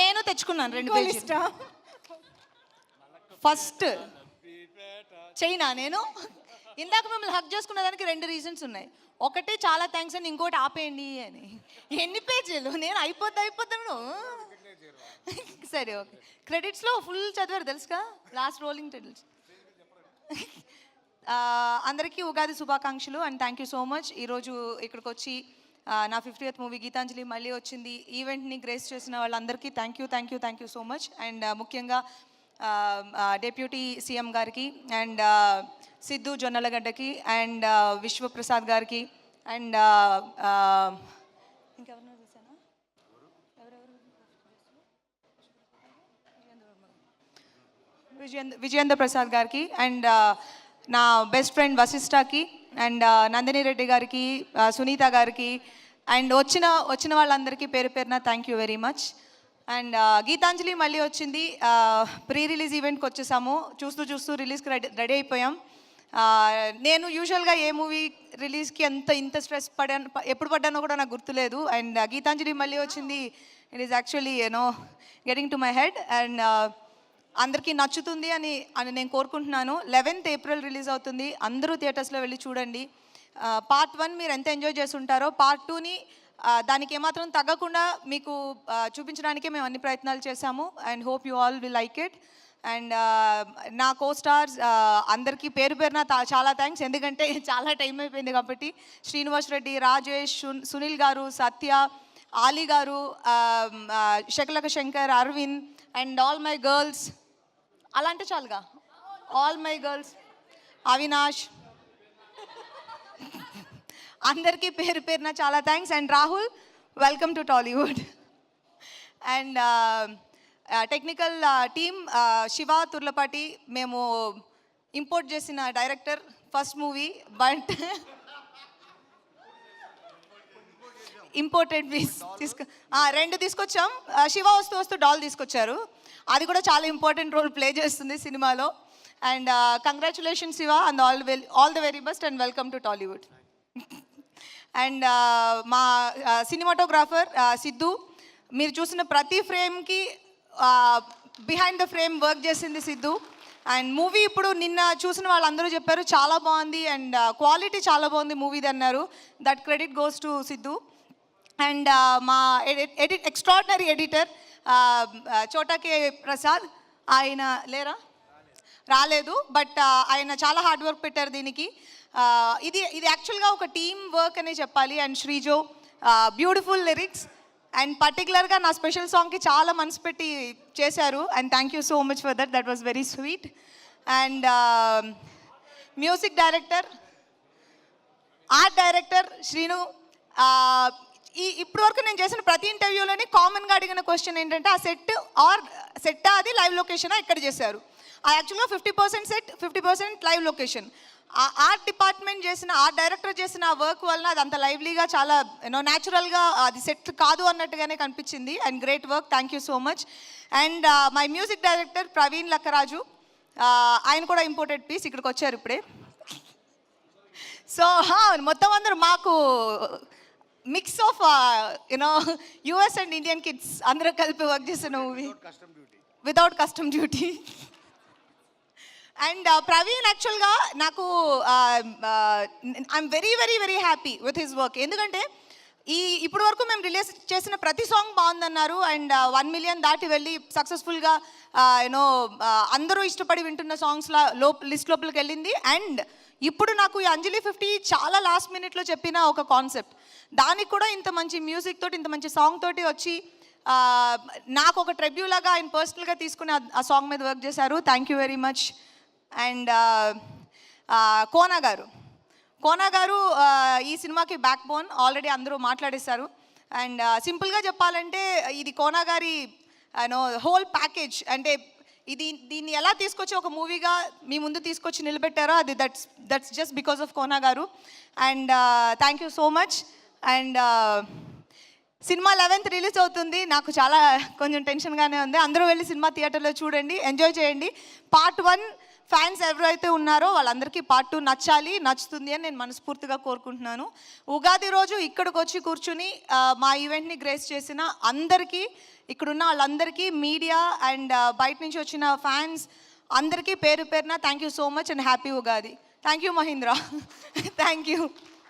నేను తెచ్చుకున్నాను 2 పేజీలు. ఫస్ట్ చైనా నేను ఇందాక మిమ్మల్ని హక్ చేసుకున్న దానికి 2 రీజన్స్ ఉన్నాయి. ఒకటి చాలా థ్యాంక్స్ అని, ఇంకోటి ఆపేయండి అని. ఎన్ని పేజీలు? నేను అయిపోతాను. సరే ఓకే. క్రెడిట్స్లో ఫుల్ చదివారు తెలుసుగా, లాస్ట్ రోలింగ్ క్రెడిట్స్. అందరికీ ఉగాది శుభాకాంక్షలు and thank you so much. ఈరోజు ఇక్కడికి వచ్చి నా 50th మూవీ గీతాంజలి మళ్ళీ వచ్చింది ఈవెంట్ని గ్రేస్ చేసిన వాళ్ళందరికీ thank you so much. And ముఖ్యంగా డెప్యూటీ సీఎం గారికి అండ్ సిద్ధు జొన్నలగడ్డకి అండ్ విశ్వప్రసాద్ గారికి అండ్ ఇంకెవరినో చూసానా, విజయేంద్ర ప్రసాద్ గారికి అండ్ నా బెస్ట్ ఫ్రెండ్ వశిష్ఠకి అండ్ నందిని రెడ్డి గారికి, సునీత గారికి అండ్ వచ్చిన వాళ్ళందరికీ పేరు పేరున thank you very much. And Geethanjali Malli Vachindhi. Pre release ఈవెంట్కి వచ్చేసాము. చూస్తూ రిలీజ్కి రెడీ అయిపోయాం. నేను యూజువల్గా ఏ మూవీ రిలీజ్కి ఇంత స్ట్రెస్ ఎప్పుడు పడ్డానో కూడా నాకు గుర్తులేదు. అండ్ గీతాంజలి మళ్ళీ వచ్చింది. It is actually getting to my head and అందరికీ నచ్చుతుంది అని నేను కోరుకుంటున్నాను. 11th April రిలీజ్ అవుతుంది. అందరూ థియేటర్స్లో వెళ్ళి చూడండి. పార్ట్ 1 మీరు ఎంత ఎంజాయ్ చేస్తుంటారో పార్ట్ 2ని దానికి ఏమాత్రం తగ్గకుండా మీకు చూపించడానికే మేము అన్ని ప్రయత్నాలు చేశాము and hope you all will like it. And నా కో స్టార్స్ అందరికీ పేరు పేరున చాలా థ్యాంక్స్, ఎందుకంటే చాలా టైం అయిపోయింది కాబట్టి. శ్రీనివాస్ రెడ్డి, రాజేష్, సునీల్ గారు, సత్య, ఆలీ గారు, Shakalaka Shankar, Aravind and all my girls, అలా అంటే చాలుగా, ఆల్ మై గర్ల్స్, అవినాష్, అందరికీ పేరు పేరున చాలా thanks. And Rahul, welcome to Tollywood. And technical team Shiva Turlapati, మేము ఇంపోర్ట్ చేసిన director first movie, but imported piece 2 తీసుకొచ్చాం. శివ వస్తూ డాల్ తీసుకొచ్చారు, అది కూడా చాలా ఇంపార్టెంట్ రోల్ ప్లే చేస్తుంది సినిమాలో. And congratulation Shiva and all the very best and welcome to Tollywood. And మా సినిమాటోగ్రాఫర్ సిద్ధు, మీరు చూసిన ప్రతి ఫ్రేమ్కి బిహైండ్ ద ఫ్రేమ్ వర్క్ చేసింది సిద్ధు. అండ్ మూవీ ఇప్పుడు నిన్న చూసిన వాళ్ళందరూ చెప్పారు చాలా బాగుంది అండ్ క్వాలిటీ చాలా బాగుంది మూవీది అన్నారు. That credit goes to Siddhu. And మా ఎక్స్ట్రాడినరీ ఎడిటర్ చోటా కే ప్రసాద్, ఆయన రాలేదు, బట్ ఆయన చాలా హార్డ్ వర్క్ పెట్టారు దీనికి. ఇది యాక్చువల్గా ఒక టీమ్ వర్క్ అనే చెప్పాలి. And Srijo beautiful lyrics and పర్టికులర్గా నా స్పెషల్ సాంగ్కి చాలా మనసు పెట్టి చేశారు and thank you so much for that was very sweet. And music director, art director Srinu. ఇప్పటి వరకు నేను చేసిన ప్రతి ఇంటర్వ్యూలోని కామన్గా అడిగిన క్వశ్చన్ ఏంటంటే ఆ సెట్టా అది లైవ్ లొకేషనా ఎక్కడ చేశారు. యాక్చువల్గా 50% set, 50% live location. Art department చేసిన, ఆర్ట్ డైరెక్టర్ చేసిన ఆ వర్క్ వలన అది అంత లైవ్లీగా, చాలా న్యాచురల్గా, అది సెట్ కాదు అన్నట్టుగానే కనిపించింది. And great work, thank you so much. And my music director Praveen Lakkaraju, ఆయన కూడా ఇంపోర్టెడ్ పీస్, ఇక్కడికి వచ్చారు ఇప్పుడే. సో మొత్తం అందరూ మాకు mix of US and Indian kids అందరూ కలిపి వర్క్ చేసిన movie without custom duty. And Praveen యాక్చువల్గా నాకు I'm very very very happy with his work, ఎందుకంటే ఇప్పుడు వరకు మేము రిలీజ్ చేసిన ప్రతి సాంగ్ బాగుందన్నారు అండ్ 1 million దాటి వెళ్ళి సక్సెస్ఫుల్గా అందరూ ఇష్టపడి వింటున్న సాంగ్స్లా లిస్ట్ లోపలికి వెళ్ళింది. అండ్ ఇప్పుడు నాకు ఈ అంజలి 50 చాలా లాస్ట్ మినిట్లో చెప్పిన ఒక కాన్సెప్ట్, దానికి కూడా ఇంత మంచి మ్యూజిక్ తోటి, ఇంత మంచి సాంగ్ తోటి వచ్చి నాకు ఒక ట్రిబ్యూ లాగా ఆయన పర్సనల్గా తీసుకుని ఆ సాంగ్ మీద వర్క్ చేశారు. Thank you very much. And Kona గారు ఈ సినిమాకి బ్యాక్ బోన్, ఆల్రెడీ అందరూ మాట్లాడేశారు. అండ్ సింపుల్గా చెప్పాలంటే ఇది కోనా గారి హోల్ ప్యాకేజ్. అంటే దీన్ని ఎలా తీసుకొచ్చి ఒక మూవీగా మీ ముందు తీసుకొచ్చి నిలబెట్టారో అది that's just because of Kona గారు. And thank you so much. And cinema 11th release అవుతుంది. నాకు చాలా కొంచెం టెన్షన్గానే ఉంది. అందరూ వెళ్ళి సినిమా థియేటర్లో చూడండి, ఎంజాయ్ చేయండి. పార్ట్ 1 ఫ్యాన్స్ ఎవరైతే ఉన్నారో వాళ్ళందరికీ పార్ట్ 2 నచ్చుతుంది అని నేను మనస్ఫూర్తిగా కోరుకుంటున్నాను. ఉగాది రోజు ఇక్కడికి వచ్చి కూర్చుని మా ఈవెంట్ని గ్రేస్ చేసిన అందరికీ ఇక్కడున్న వాళ్ళందరికీ, మీడియా అండ్ బయట నుంచి వచ్చిన ఫ్యాన్స్ అందరికీ పేరు పేరున thank you so much and happy Ugadi. Thank you Mahindra. Thank you.